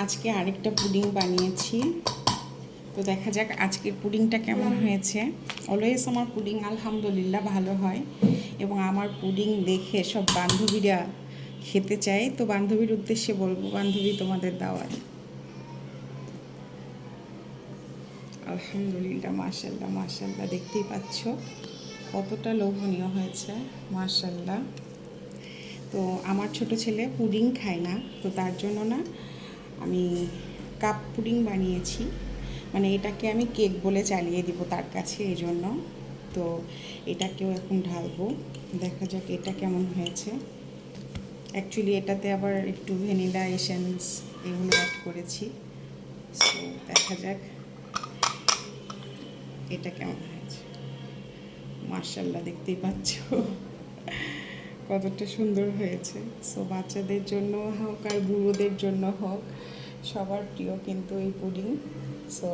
আজকে আরেকটা পুডিং বানিয়েছি, তো দেখা যাক আজকের পুডিংটা কেমন হয়েছে। অলওয়েজ আমার পুডিং আলহামদুলিল্লাহ ভালো হয়, এবং আমার পুডিং দেখে সব বান্ধবীরা খেতে চায়। তো বান্ধবীর উদ্দেশ্যে বলবো, বান্ধবী তোমাদের দাওয়াত। আলহামদুলিল্লাহ, মাশাল্লাহ মাশাল্লাহ, দেখতেই পাচ্ছ কতটা লোভনীয় হয়েছে, মাশাল্লাহ। তো আমার ছোট ছেলে পুডিং খায় না, তো তার জন্য না আমি কাপ পুডিং বানিয়েছি, মানে এটাকে আমি কেক বলে চালিয়ে দিব তার কাছে, এই জন্য। তো এটাকেও এখন ঢালবো, দেখা যাক এটা কেমন হয়েছে। অ্যাকচুয়ালি এটাতে আবার একটু ভ্যানিলা এসেন্স এগুলো অ্যাড করেছি, সো দেখা যাক এটা কেমন হয়েছে। মাশাল্লাহ, দেখতেই পাচ্ছ কতটা সুন্দর হয়েছে। সো বাচ্চাদের জন্য হোক আর বুড়োদের জন্য হোক, সবার প্রিয় কিন্তু এই পুডিং। সো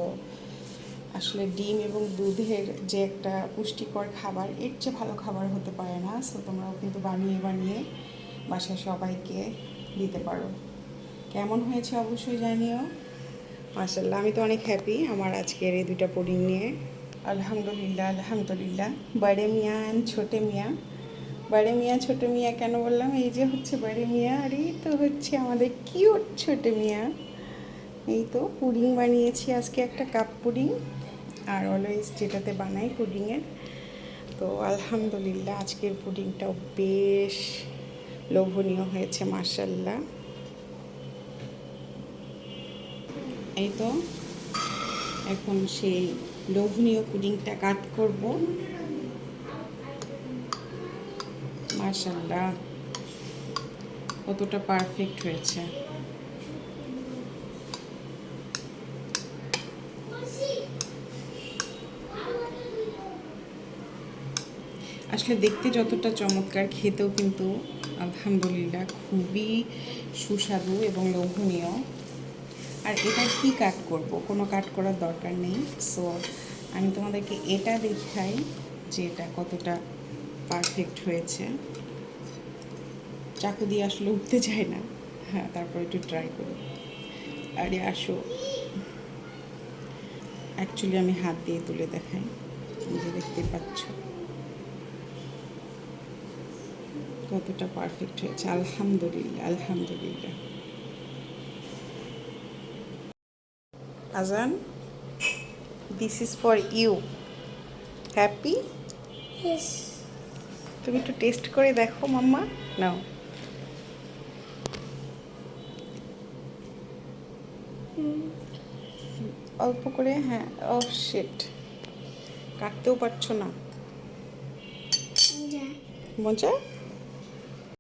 আসলে ডিম এবং দুধের যে একটা পুষ্টিকর খাবার, এর চেয়ে ভালো খাবার হতে পারে না। সো তোমরাও কিন্তু বানিয়ে বানিয়ে বাসায় সবাইকে দিতে পারো। কেমন হয়েছে অবশ্যই জানিও। মাশাল্লাহ, আমি তো অনেক হ্যাপি আমার আজকের এই দুইটা পুডিং নিয়ে। আলহামদুলিল্লাহ আলহামদুলিল্লাহ। বড়ে মিয়া অ্যান্ড ছোটে মিয়া। বড়ে মিয়া ছোটো মিয়া কেন বললাম, এই যে হচ্ছে বড়ে মিয়া, আর এই তো হচ্ছে আমাদের কিউট ছোটো মিয়া। এই তো পুডিং বানিয়েছি আজকে, একটা কাপ পুডিং, আর অলওয়েজ যেটাতে বানাই পুডিংয়ের। তো আলহামদুলিল্লাহ আজকের পুডিংটাও বেশ লোভনীয় হয়েছে, মাশাল্লাহ। এই তো এখন সেই লোভনীয় পুডিংটা কাট করব। মাশাল্লাহ, কতটা পারফেক্ট হয়েছে। আসলে দেখতে যতটা চমৎকার, খেতেও কিন্তু আলহামদুলিল্লাহ খুবই সুস্বাদু এবং লোভনীয়। আর এটা কি কাট করব, কোনো কাট করার দরকার নেই। সো আমি তোমাদেরকে এটা দেখাই যে এটা কতটা পারফেক্ট হয়েছে। চাকু দিয়ে আসলে উঠতে চায় না, হ্যাঁ, তারপর একটু ট্রাই করি। আরে আসো, অ্যাকচুয়ালি আমি হাত দিয়ে তুলে দেখাই, যে দেখতে পাচ্ছ কতটা পারফেক্ট হয়েছে। আলহামদুলিল্লাহ আলহামদুলিল্লাহ। Azan, this is for you. Happy? তুমি একটু টেস্ট করে দেখো মাম্মা, নাও। অল্প করে, হ্যাঁ। ও শিট, কাটতেও পারছো না। মজা?